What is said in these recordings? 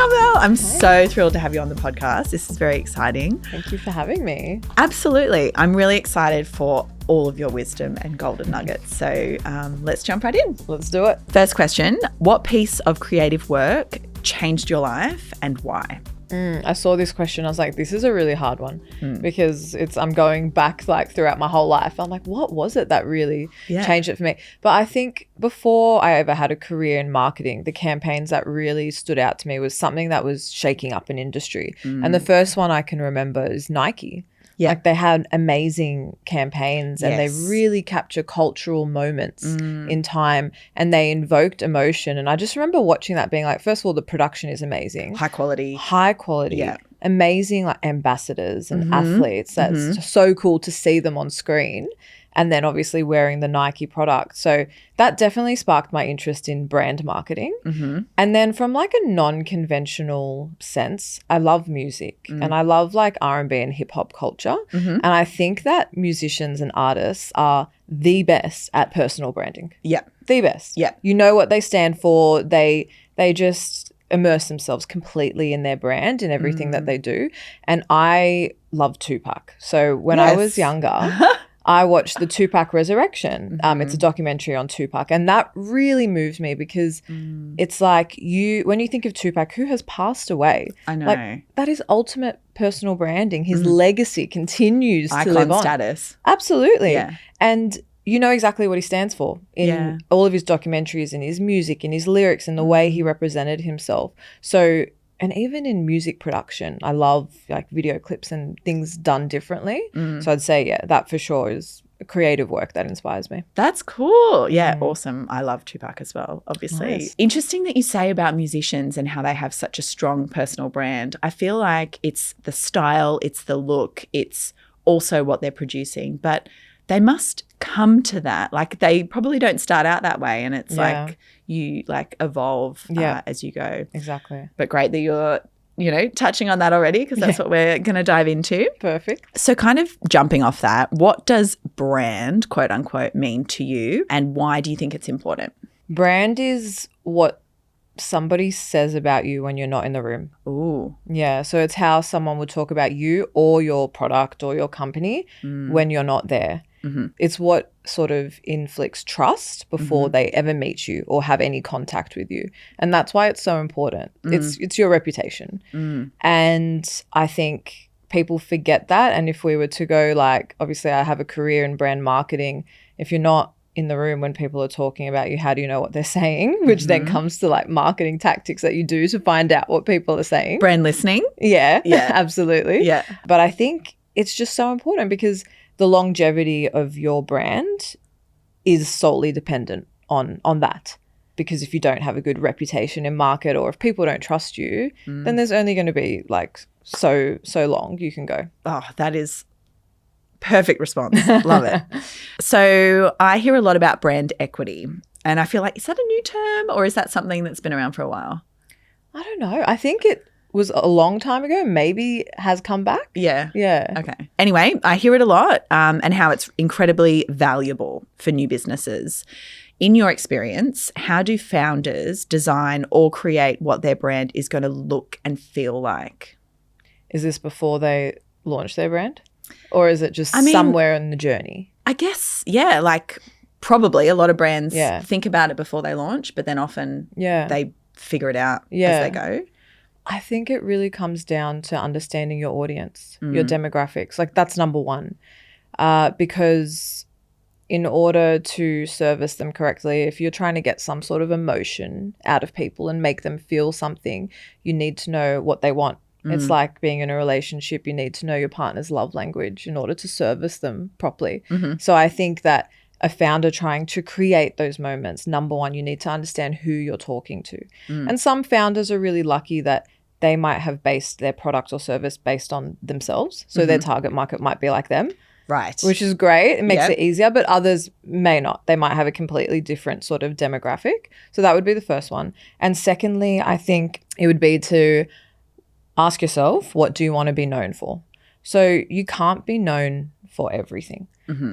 Carmel. I'm so thrilled to have you on the podcast. This is very exciting. Thank you for having me. Absolutely. I'm really excited for all of your wisdom and golden nuggets. So let's jump right in. Let's do it. First question, what piece of creative work changed your life and why? I saw this question. I was like, this is a really hard one because I'm going back like throughout my whole life. I'm like, what was it that really changed it for me? But I think before I ever had a career in marketing, the campaigns that really stood out to me was something that was shaking up an industry. And the first one I can remember is Nike. Yeah. Like they had amazing campaigns and they really capture cultural moments in time and they invoked emotion. And I just remember watching that being like, first of all, the production is amazing. High quality. Yeah. Amazing like ambassadors and athletes. That's so cool to see them on screen. And then obviously wearing the Nike product. So that definitely sparked my interest in brand marketing. And then from like a non-conventional sense, I love music and I love like R&B and hip hop culture. And I think that musicians and artists are the best at personal branding. Yeah. The best. Yeah. You know what they stand for. They just immerse themselves completely in their brand and everything that they do. And I love Tupac. So when I was younger, I watched the Tupac Resurrection. It's a documentary on Tupac. And that really moved me because it's like when you think of Tupac, who has passed away. I know. Like, that is ultimate personal branding. His legacy continues to live on. Status. Absolutely. Yeah. And you know exactly what he stands for in all of his documentaries, in his music, in his lyrics, in the way he represented himself. So, and even in music production, I love like video clips and things done differently. So I'd say, that for sure is creative work that inspires me. That's cool. Yeah, awesome. I love Tupac as well, obviously. Nice. Interesting that you say about musicians and how they have such a strong personal brand. I feel like it's the style, it's the look, it's also what they're producing, but they must come to that. Like they probably don't start out that way and it's like you like evolve as you go. Exactly. But great that you're, touching on that already because that's what we're going to dive into. Perfect. So kind of jumping off that, what does brand, quote unquote, mean to you and why do you think it's important? Brand is what somebody says about you when you're not in the room. Ooh. Yeah. So it's how someone would talk about you or your product or your company when you're not there. It's what sort of inflicts trust before they ever meet you or have any contact with you. And that's why it's so important. It's your reputation. And I think people forget that. And if we were to go like, obviously I have a career in brand marketing. If you're not in the room when people are talking about you, how do you know what they're saying? Which then comes to like marketing tactics that you do to find out what people are saying. Brand listening. Yeah, absolutely. Yeah. But I think it's just so important because the longevity of your brand is solely dependent on that. Because if you don't have a good reputation in market or if people don't trust you, then there's only going to be like so long you can go. Oh, that is perfect response. Love it. So I hear a lot about brand equity and I feel like, is that a new term or is that something that's been around for a while? I don't know. I think it was a long time ago, maybe has come back. Yeah. Yeah. Okay. Anyway, I hear it a lot and how it's incredibly valuable for new businesses. In your experience, how do founders design or create what their brand is going to look and feel like? Is this before they launch their brand? Or is it just somewhere in the journey? I guess, like probably a lot of brands think about it before they launch, but then often they figure it out as they go. I think it really comes down to understanding your audience, your demographics. Like that's number one. Because in order to service them correctly, if you're trying to get some sort of emotion out of people and make them feel something, you need to know what they want. It's like being in a relationship. You need to know your partner's love language in order to service them properly. So I think that a founder trying to create those moments, number one, you need to understand who you're talking to. And some founders are really lucky that they might have based their product or service based on themselves. So their target market might be like them. Right. Which is great. It makes it easier, but others may not. They might have a completely different sort of demographic. So that would be the first one. And secondly, I think it would be to ask yourself, what do you want to be known for? So you can't be known for everything.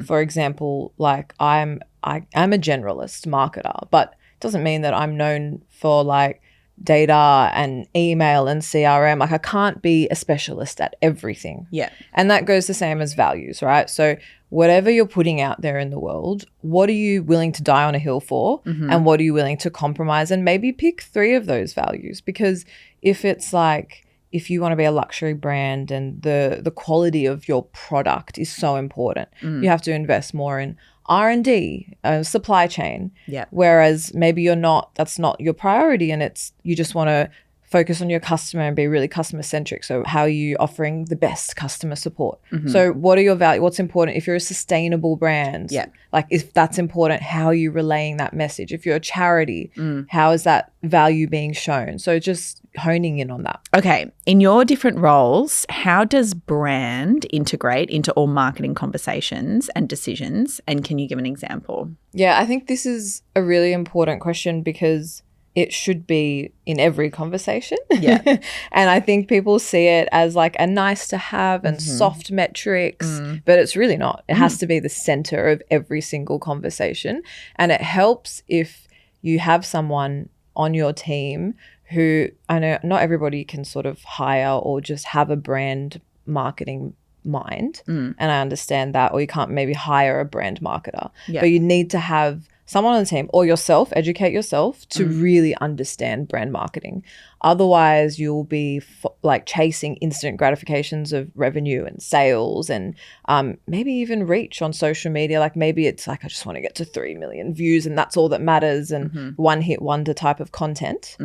For example, like I'm a generalist marketer, but it doesn't mean that I'm known for like data and email and CRM. Like I can't be a specialist at everything. Yeah. And that goes the same as values, right? So whatever you're putting out there in the world, what are you willing to die on a hill for? And what are you willing to compromise? And maybe pick 3 of those values, because if it's like, if you want to be a luxury brand and the quality of your product is so important, you have to invest more in R&D, supply chain. Yeah. Whereas maybe that's not your priority, and you just want to focus on your customer and be really customer centric. So how are you offering the best customer support? So what are your values? What's important? If you're a sustainable brand, like if that's important, how are you relaying that message? If you're a charity, how is that value being shown? So just honing in on that. Okay. In your different roles, how does brand integrate into all marketing conversations and decisions? And can you give an example? Yeah, I think this is a really important question because it should be in every conversation. Yeah. And I think people see it as like a nice to have and soft metrics, but it's really not. It has to be the center of every single conversation. And it helps if you have someone on your team who, I know not everybody can sort of hire or just have a brand marketing mind. And I understand that. Or you can't maybe hire a brand marketer, but you need to have someone on the team or yourself, educate yourself to really understand brand marketing. Otherwise, you'll be like chasing instant gratifications of revenue and sales and maybe even reach on social media. Like maybe it's like, I just want to get to 3 million views and that's all that matters, and one hit wonder type of content.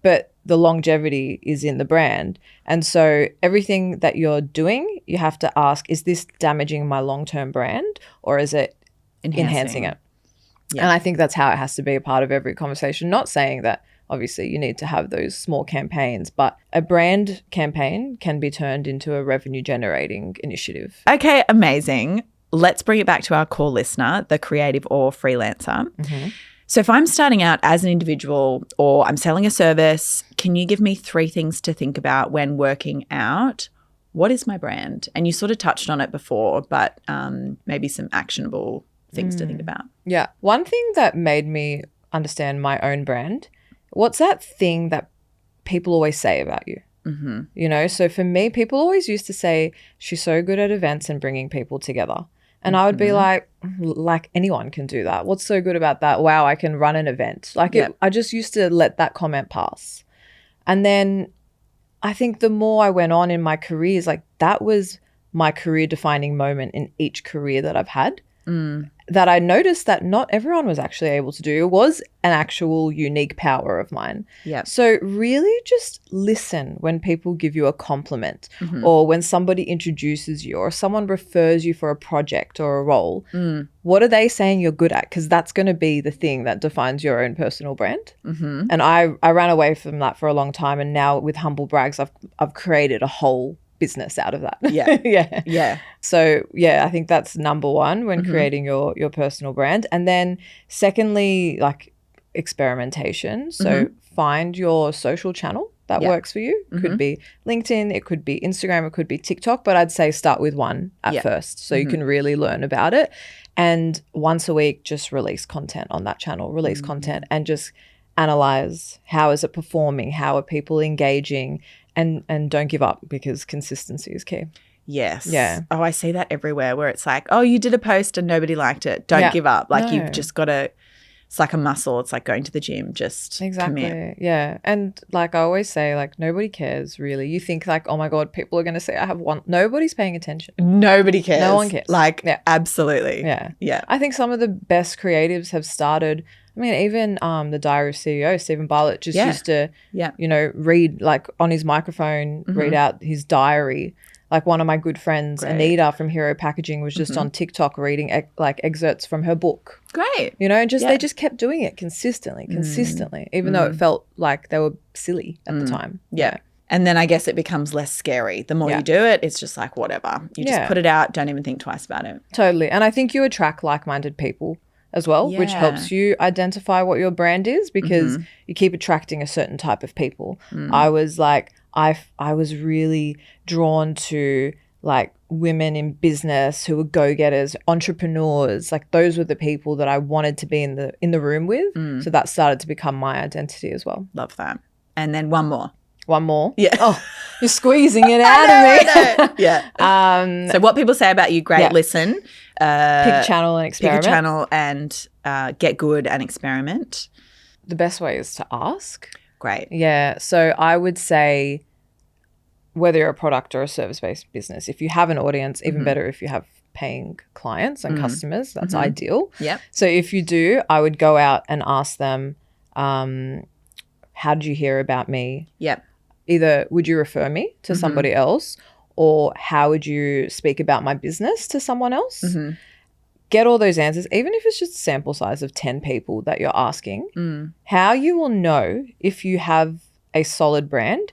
But the longevity is in the brand. And so everything that you're doing, you have to ask, is this damaging my long-term brand or is it enhancing it? Yeah. And I think that's how it has to be a part of every conversation. Not saying that obviously you need to have those small campaigns, but a brand campaign can be turned into a revenue generating initiative. Okay, amazing. Let's bring it back to our core listener, the creative or freelancer. So if I'm starting out as an individual or I'm selling a service, can you give me 3 things to think about when working out what is my brand? And you sort of touched on it before, but maybe some actionable things to think about. Yeah. One thing that made me understand my own brand, what's that thing that people always say about you? You know, so for me, people always used to say, she's so good at events and bringing people together. And I would be like anyone can do that. What's so good about that? Wow, I can run an event. I just used to let that comment pass. And then I think the more I went on in my careers, like that was my career defining moment in each career that I've had. That I noticed that not everyone was actually able to do. It was an actual unique power of mine. Yeah. So really just listen when people give you a compliment or when somebody introduces you or someone refers you for a project or a role. What are they saying you're good at? Because that's going to be the thing that defines your own personal brand. And I ran away from that for a long time. And now with Humble Brags, I've created a whole business out of that. Yeah. So yeah, I think that's number 1 when creating your personal brand. And then secondly, like experimentation. So find your social channel that works for you. It could be LinkedIn, it could be Instagram, it could be TikTok, but I'd say start with one at first so you can really learn about it. And once a week, just release content on that channel, release content and just analyze how is it performing, how are people engaging, and don't give up because consistency is key. Yes. Yeah. Oh, I see that everywhere where it's like, oh, you did a post and nobody liked it. Don't give up. Like you've just got to, it's like a muscle. It's like going to the gym. Just commit. Yeah. And like I always say, like nobody cares really. You think like, oh my God, people are going to say I have one. Nobody's paying attention. Nobody cares. No one cares. Like absolutely. Yeah. I think some of the best creatives have started, I mean, even the Diary of CEO, Stephen Bartlett just used to, you know, read like on his microphone, read out his diary. Like one of my good friends, Anita from Hero Packaging, was just on TikTok reading like excerpts from her book. Great. You know, and just they just kept doing it consistently, even though it felt like they were silly at the time. Yeah. And then I guess it becomes less scary. The more you do it, it's just like whatever. You just put it out, don't even think twice about it. Totally. And I think you attract like-minded people as well, which helps you identify what your brand is because you keep attracting a certain type of people. I was like, I was really drawn to like women in business who were go-getters, entrepreneurs. Like those were the people that I wanted to be in the room with. So that started to become my identity as well. Love that. And then one more. One more. Yeah. Oh, you're squeezing it out of me. I know. Yeah. So what people say about you, great, Yeah. listen. Pick a channel and experiment. Pick a channel and get good and experiment. The best way is to ask. Great. Yeah. So I would say whether you're a product or a service-based business, if you have an audience, even better if you have paying clients and customers, that's ideal. Yep. So if you do, I would go out and ask them, how did you hear about me? Yep. Either would you refer me to somebody else, or how would you speak about my business to someone else? Get all those answers, even if it's just a sample size of 10 people that you're asking. How you will know if you have a solid brand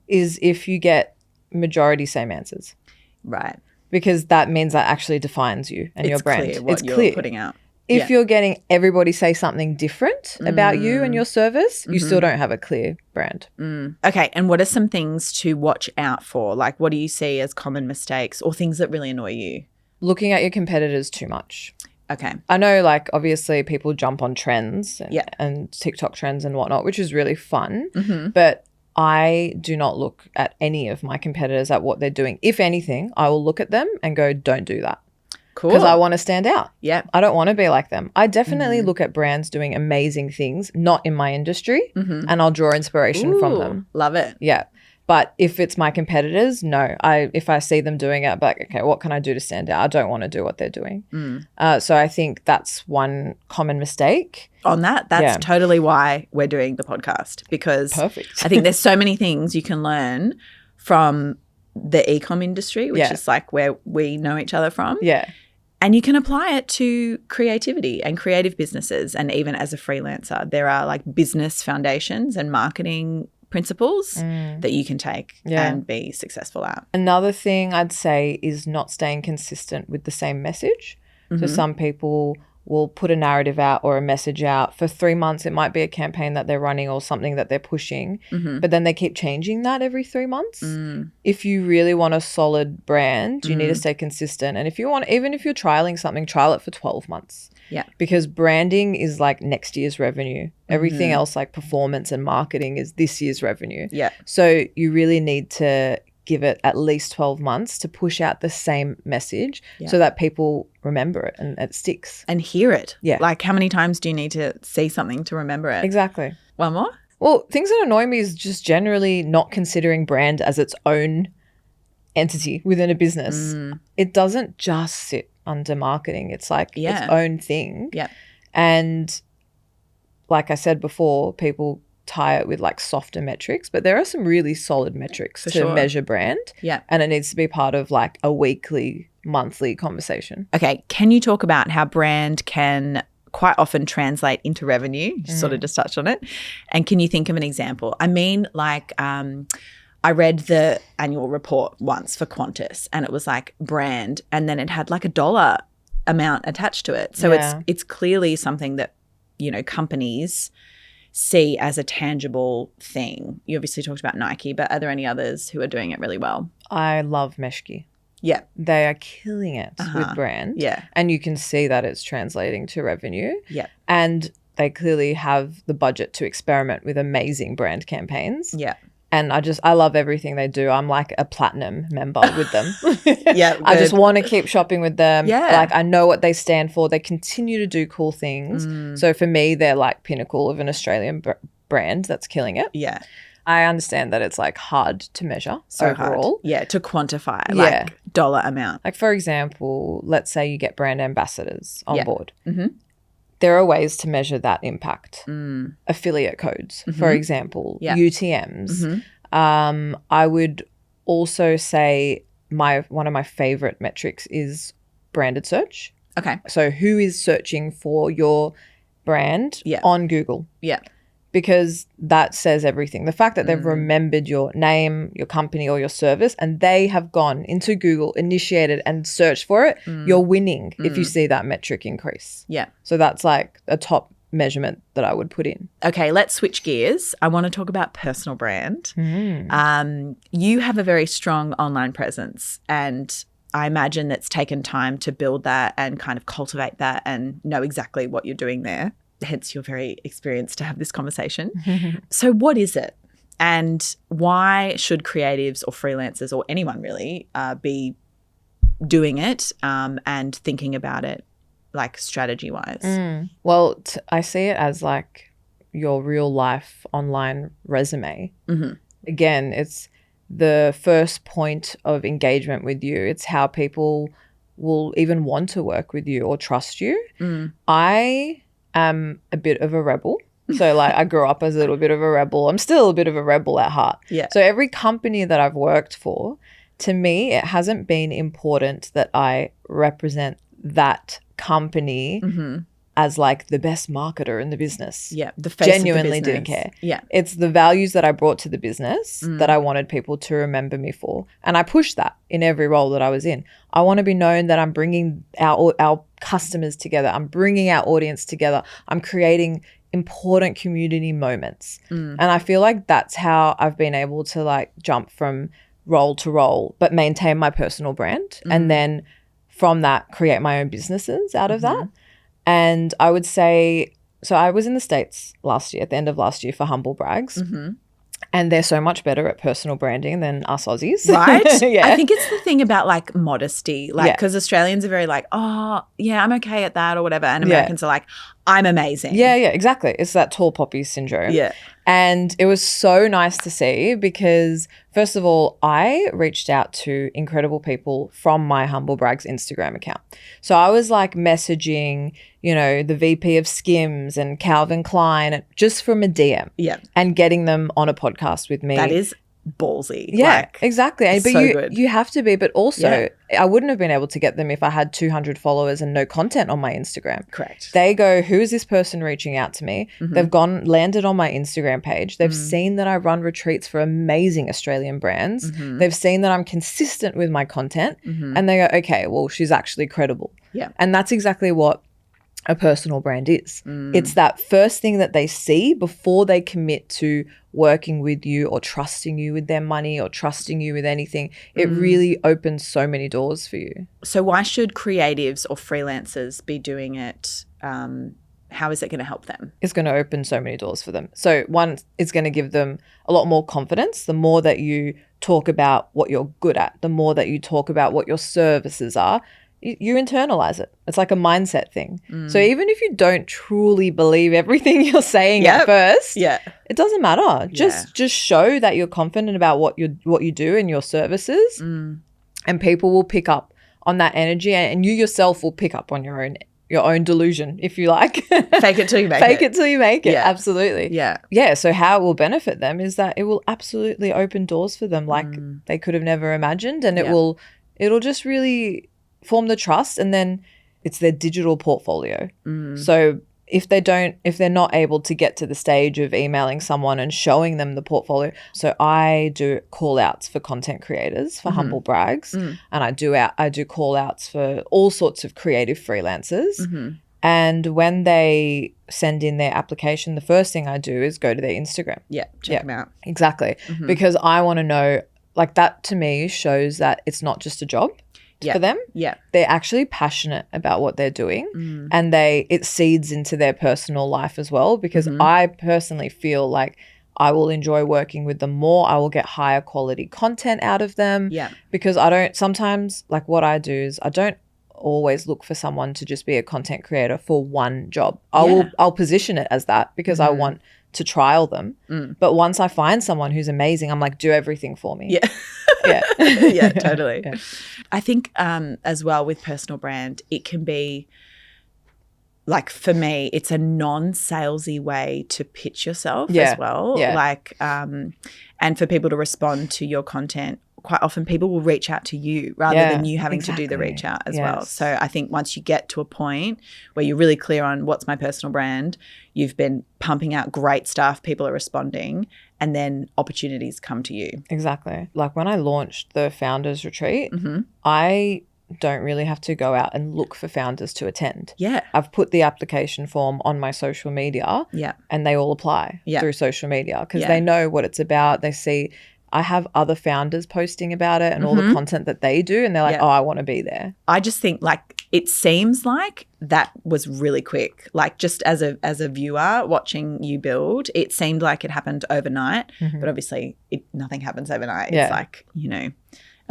is if you get majority same answers. Right. Because that means that actually defines you and your brand. Clear what you're putting out. If you're getting everybody say something different about you and your service, you still don't have a clear brand. Okay. And what are some things to watch out for? Like, what do you see as common mistakes or things that really annoy you? Looking at your competitors too much. Okay. I know, like, obviously people jump on trends and, Yeah. and TikTok trends and whatnot, which is really fun. But I do not look at any of my competitors at what they're doing. If anything, I will look at them and go, don't do that. Cool. Because I want to stand out. Yeah. I don't want to be like them. I definitely look at brands doing amazing things, not in my industry, and I'll draw inspiration from them. Love it. Yeah. But if it's my competitors, no. If I see them doing it, I'm like, okay, what can I do to stand out? I don't want to do what they're doing. So I think that's one common mistake. On that's totally why we're doing the podcast, because Perfect. I think there's so many things you can learn from the e-com industry, which is like where we know each other from. Yeah. And you can apply it to creativity and creative businesses. And even as a freelancer, there are like business foundations and marketing principles that you can take and be successful at. Another thing I'd say is not staying consistent with the same message. So some people will put a narrative out or a message out for 3 months. It might be a campaign that they're running or something that they're pushing, but then they keep changing that every 3 months. If you really want a solid brand, you need to stay consistent. And if you want, even if you're trialing something, trial it for 12 months. Yeah. Because branding is like next year's revenue. Everything else like performance and marketing is this year's revenue. Yeah. So you really need to give it at least 12 months to push out the same message so that people remember it and it sticks. And hear it. Yeah. Like, how many times do you need to see something to remember it? Exactly. One more? Well, things that annoy me is just generally not considering brand as its own entity within a business. It doesn't just sit under marketing. It's like its own thing. Yeah. And like I said before, people tie it with like softer metrics, but there are some really solid metrics to measure brand. Yeah. And it needs to be part of like a weekly, monthly conversation. Okay. Can you talk about how brand can quite often translate into revenue? You sort of just touched on it. And can you think of an example? I mean, like, I read the annual report once for Qantas and it was like brand, and then it had like a dollar amount attached to it. So it's clearly something that, you know, companies see as a tangible thing. You obviously talked about Nike, but are there any others who are doing it really well? I love Meshki. Yeah. They are killing it with brand. Yeah. And you can see that it's translating to revenue. Yeah. And they clearly have the budget to experiment with amazing brand campaigns. Yeah. And I love everything they do. I'm like a platinum member with them. Yeah. I just want to keep shopping with them. Yeah. Like, I know what they stand for. They continue to do cool things. So for me, they're like pinnacle of an Australian brand that's killing it. Yeah. I understand that it's like hard to measure overall. Hard. Yeah, to quantify like dollar amount. Like, for example, let's say you get brand ambassadors on board. There are ways to measure that impact. Affiliate codes, for example, UTMs. I would also say one of my favorite metrics is branded search. Okay. So who is searching for your brand on Google? Yeah. Because that says everything. The fact that they've remembered your name, your company, or your service, and they have gone into Google, initiated and searched for it, you're winning if you see that metric increase. Yeah. So that's like a top measurement that I would put in. Okay, let's switch gears. I want to talk about personal brand. You have a very strong online presence, and I imagine that's taken time to build that and kind of cultivate that and know exactly what you're doing there. Hence, you're very experienced to have this conversation. So what is it? And why should creatives or freelancers or anyone really be doing it and thinking about it like strategy wise? Well, I see it as like your real life online resume. Again, it's the first point of engagement with you. It's how people will even want to work with you or trust you. I am a bit of a rebel. So like I grew up as a little bit of a rebel. I'm still a bit of a rebel at heart. Yeah. So every company that I've worked for, to me, it hasn't been important that I represent that company as like the best marketer in the business. Yeah. The face Genuinely of the didn't business. care. Yeah. It's the values that I brought to the business that I wanted people to remember me for. And I pushed that in every role that I was in. I want to be known that I'm bringing our customers together. I'm bringing our audience together. I'm creating important community moments. And I feel like that's how I've been able to like jump from role to role, but maintain my personal brand. And then from that, create my own businesses out of that. And I would say, so I was in the States last year, at the end of last year for Humble Brags. And they're so much better at personal branding than us Aussies. Right? Yeah. I think it's the thing about like modesty, like because Australians are very like, oh, yeah, I'm okay at that or whatever. And Americans are like, I'm amazing. Yeah, exactly. It's that tall poppy syndrome. Yeah. And it was so nice to see because, first of all, I reached out to incredible people from my Humble Brags Instagram account. So I was like messaging, you know, the VP of Skims and Calvin Klein just from a DM. Yeah. And getting them on a podcast with me. That is ballsy. Yeah, like, exactly. But so good. you have to be. But also, I wouldn't have been able to get them if I had 200 followers and no content on my Instagram. Correct. They go, who is this person reaching out to me? They've landed on my Instagram page. They've seen that I run retreats for amazing Australian brands. They've seen that I'm consistent with my content. And they go, okay, well, she's actually credible. Yeah. And that's exactly what a personal brand is. It's that first thing that they see before they commit to working with you or trusting you with their money or trusting you with anything. It really opens so many doors for you. So why should creatives or freelancers be doing it? How is it going to help them? It's going to open so many doors for them. So one, it's going to give them a lot more confidence. The more that you talk about what you're good at, the more that you talk about what your services are, you internalize it. It's like a mindset thing. So even if you don't truly believe everything you're saying at first, it doesn't matter. Just show that you're confident about what you do and your services, and people will pick up on that energy, and you yourself will pick up on your own delusion, if you like. Fake it till you make it. Fake it till you make it. Yeah. Absolutely. Yeah. So how it will benefit them is that it will absolutely open doors for them like they could have never imagined, and it'll just really form the trust, and then it's their digital portfolio. So if they're not able to get to the stage of emailing someone and showing them the portfolio. So I do call outs for content creators for Humble Brags, and I do call outs for all sorts of creative freelancers. And when they send in their application, the first thing I do is go to their Instagram. Check them out. Exactly. Because I want to know, like, that to me shows that it's not just a job for them. They're actually passionate about what they're doing, and it seeds into their personal life as well, because I personally feel like I will enjoy working with them more. I will get higher quality content out of them, because sometimes, like, what I do is I don't always look for someone to just be a content creator for one job. I'll position it as that because I want to trial them. But once I find someone who's amazing, I'm like, do everything for me. Yeah, totally. I think as well with personal brand, it can be like, for me, it's a non-salesy way to pitch yourself as well. Like, and for people to respond to your content, quite often people will reach out to you rather than you having to do the reach out as well. So I think once you get to a point where you're really clear on what's my personal brand, you've been pumping out great stuff, people are responding, and then opportunities come to you. Exactly. Like when I launched the Founders Retreat, I don't really have to go out and look for founders to attend. I've put the application form on my social media and they all apply through social media because they know what it's about. They see I have other founders posting about it and all the content that they do, and they're like, oh, I want to be there. I just think, like, it seems like that was really quick. Like just as a viewer watching you build, it seemed like it happened overnight, but obviously nothing happens overnight. Yeah. It's like,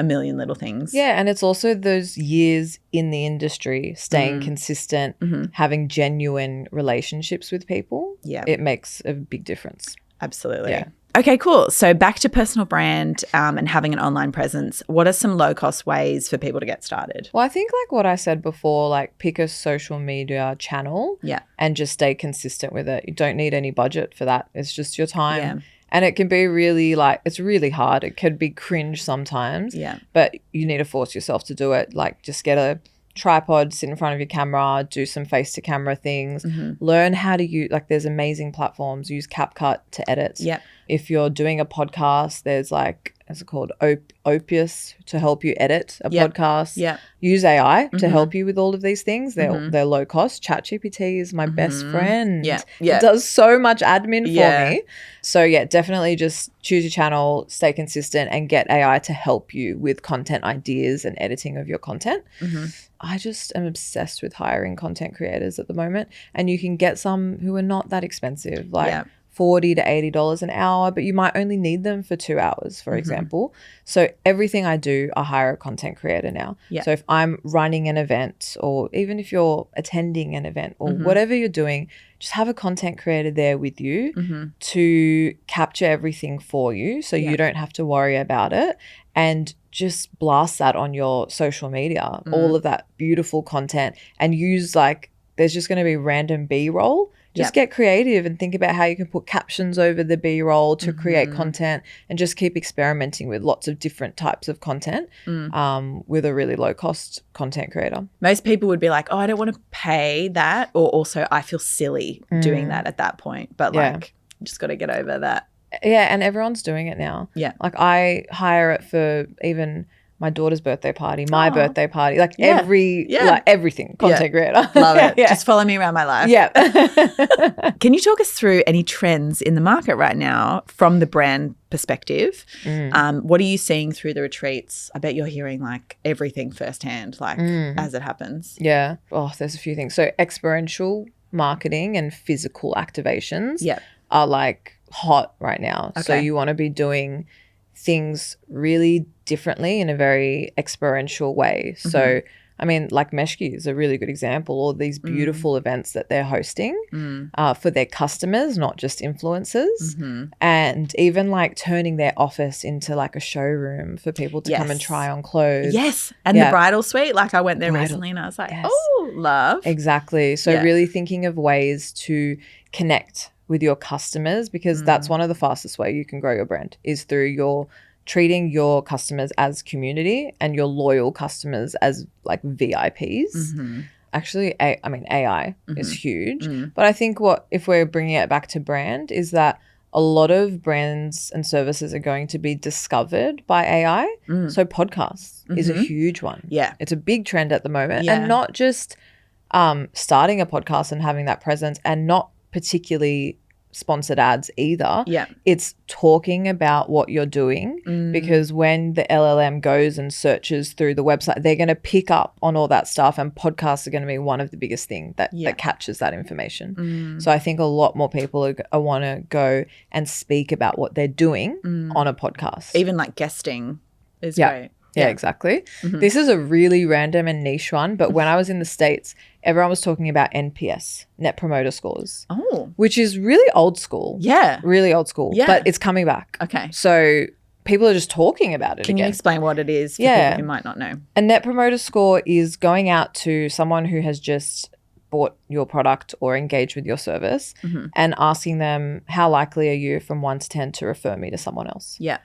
a million little things. Yeah, and it's also those years in the industry, staying consistent, having genuine relationships with people. Yeah. It makes a big difference. Absolutely. Yeah. Okay, cool. So back to personal brand and having an online presence. What are some low-cost ways for people to get started? Well, I think like what I said before, like pick a social media channel and just stay consistent with it. You don't need any budget for that. It's just your time. Yeah. And it can be really it's really hard. It could be cringe sometimes. Yeah. But you need to force yourself to do it. Like just get a tripod, sit in front of your camera, do some face to camera things, learn how to use, like there's amazing platforms, use CapCut to edit. Yep. If you're doing a podcast, there's like, what's it called? Opus to help you edit a podcast. Yeah. Use AI to help you with all of these things. They're low cost. ChatGPT is my best friend. Yeah. It does so much admin for me. So yeah, definitely just choose your channel, stay consistent, and get AI to help you with content ideas and editing of your content. I just am obsessed with hiring content creators at the moment, and you can get some who are not that expensive, like $40 to $80 an hour, but you might only need them for 2 hours, for example. So everything I do, I hire a content creator now. Yeah. So if I'm running an event, or even if you're attending an event or whatever you're doing, just have a content creator there with you to capture everything for you, so you don't have to worry about it, and just blast that on your social media, all of that beautiful content, and use like, there's just going to be random B-roll. Just get creative and think about how you can put captions over the B-roll to create content, and just keep experimenting with lots of different types of content with a really low-cost content creator. Most people would be like, oh, I don't want to pay that, or also I feel silly doing that at that point. But like, just got to get over that. Yeah, and everyone's doing it now. Yeah. Like I hire it for even my daughter's birthday party, my birthday party, like everything, content creator. Love it. Just follow me around my life. Yeah. Can you talk us through any trends in the market right now from the brand perspective? What are you seeing through the retreats? I bet you're hearing like everything firsthand, like as it happens. Yeah. Oh, there's a few things. So experiential marketing and physical activations are like hot right now. Okay. So you want to be doing things really differently in a very experiential way. So, I mean, like Meshki is a really good example. All these beautiful events that they're hosting for their customers, not just influencers, and even like turning their office into like a showroom for people to come and try on clothes. Yes. And the bridal suite, like I went there recently and I was like, oh, love. Exactly. So really thinking of ways to connect with your customers, because that's one of the fastest way you can grow your brand, is through your treating your customers as community and your loyal customers as like VIPs. Actually, I mean, AI is huge. But I think if we're bringing it back to brand, is that a lot of brands and services are going to be discovered by AI. So podcasts is a huge one. Yeah. It's a big trend at the moment. Yeah. And not just starting a podcast and having that presence, and not particularly sponsored ads either. Yeah. It's talking about what you're doing, because when the LLM goes and searches through the website, they're going to pick up on all that stuff, and podcasts are going to be one of the biggest things that captures that information. So I think a lot more people want to go and speak about what they're doing on a podcast. Even like guesting is great. Yeah, exactly. This is a really random and niche one, but when I was in the States, everyone was talking about NPS, Net Promoter Scores. Oh. Which is really old school. Yeah. Really old school. Yeah. But it's coming back. Okay. So people are just talking about it again. Can you explain what it is for people who might not know? A Net Promoter Score is going out to someone who has just bought your product or engaged with your service and asking them, how likely are you from 1 to 10 to refer me to someone else? Yeah.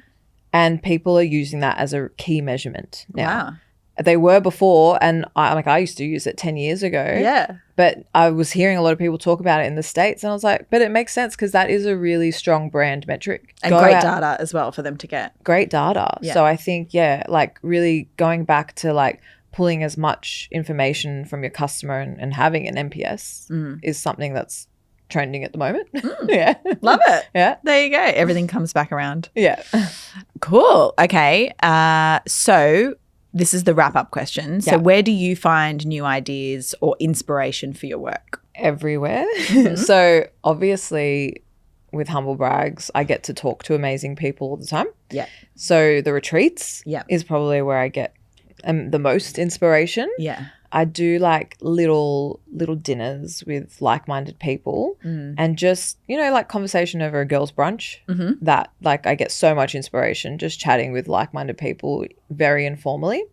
And people are using that as a key measurement now. Wow. They were before, and I used to use it 10 years ago. Yeah. But I was hearing a lot of people talk about it in the States, and I was like, but it makes sense, because that is a really strong brand metric. And great data as well for them to get. Great data. Yeah. So I think, like really going back to like pulling as much information from your customer and having an NPS is something that's trending at the moment. Yeah. Love it. Yeah. There you go. Everything comes back around. Yeah. Cool. Okay. So this is the wrap-up question. So where do you find new ideas or inspiration for your work? Everywhere. So obviously with Humble Brags, I get to talk to amazing people all the time. Yeah. So the retreats Yeah. is probably where I get the most inspiration. Yeah. I do like little dinners with like-minded people and just, you know, like conversation over a girls' brunch. That like I get so much inspiration just chatting with like-minded people very informally.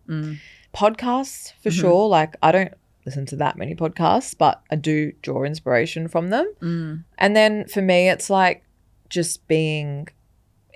Podcasts for sure. Like I don't listen to that many podcasts, but I do draw inspiration from them. And then for me, it's like just being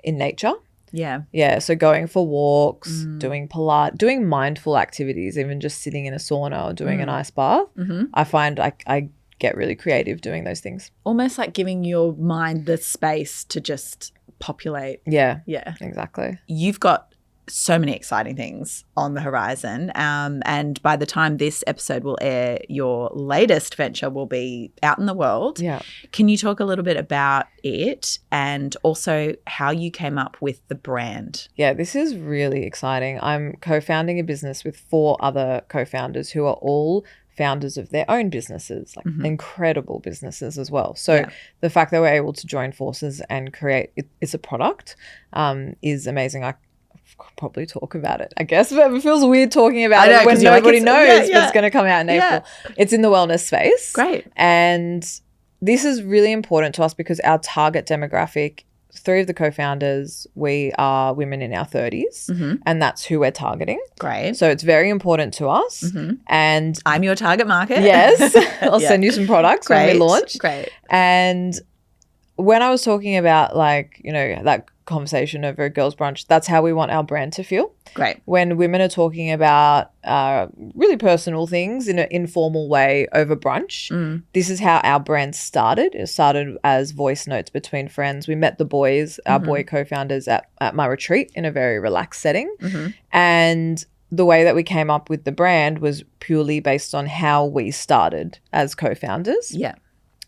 in nature. Yeah. Yeah. So going for walks, doing doing mindful activities, even just sitting in a sauna or doing an ice bath. I find I get really creative doing those things. Almost like giving your mind the space to just populate. Yeah. Yeah. Exactly. You've got so many exciting things on the horizon. And by the time this episode will air, your latest venture will be out in the world. Yeah. Can you talk a little bit about it and also how you came up with the brand? Yeah, this is really exciting. I'm co-founding a business with 4 other co-founders who are all founders of their own businesses, like incredible businesses as well. So the fact that we're able to join forces and create it's a product is amazing. I could probably talk about it, I guess, but it feels weird talking about it when nobody knows but it's going to come out in April. It's in the wellness space. Great. And this is really important to us because our target demographic, 3 of the co-founders, we are women in our 30s and that's who we're targeting. Great. So it's very important to us. And I'm your target market. yes, I'll send you some products when we launch. Great. And when I was talking about like, you know, that conversation over a girls' brunch, that's how we want our brand to feel. Great. When women are talking about really personal things in an informal way over brunch, this is how our brand started. It started as voice notes between friends. We met the boys, our boy co-founders at my retreat in a very relaxed setting. And the way that we came up with the brand was purely based on how we started as co-founders. Yeah.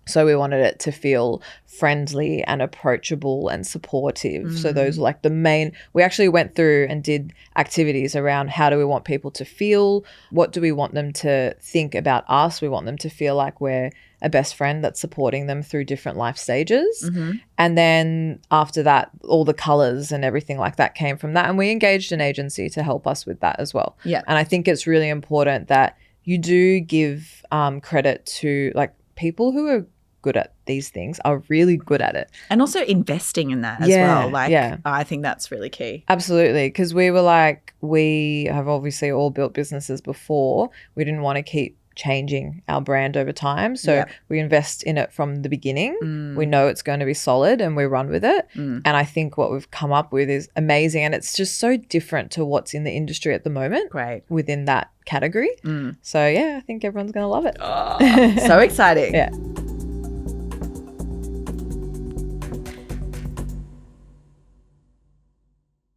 So we wanted it to feel friendly and approachable and supportive. So those are like the main, we actually went through and did activities around how do we want people to feel? What do we want them to think about us? We want them to feel like we're a best friend that's supporting them through different life stages. And then after that, all the colors and everything like that came from that. And we engaged an agency to help us with that as well. Yeah. And I think it's really important that you do give credit to like people who are good at these things are really good at it. And also investing in that as well. Like, I think that's really key. Absolutely. Because we were like, we have obviously all built businesses before. We didn't want to keep changing our brand over time. So we invest in it from the beginning. We know it's going to be solid and we run with it. And I think what we've come up with is amazing. And it's just so different to what's in the industry at the moment. Great. Within that category. So yeah, I think everyone's going to love it. So exciting. Yeah.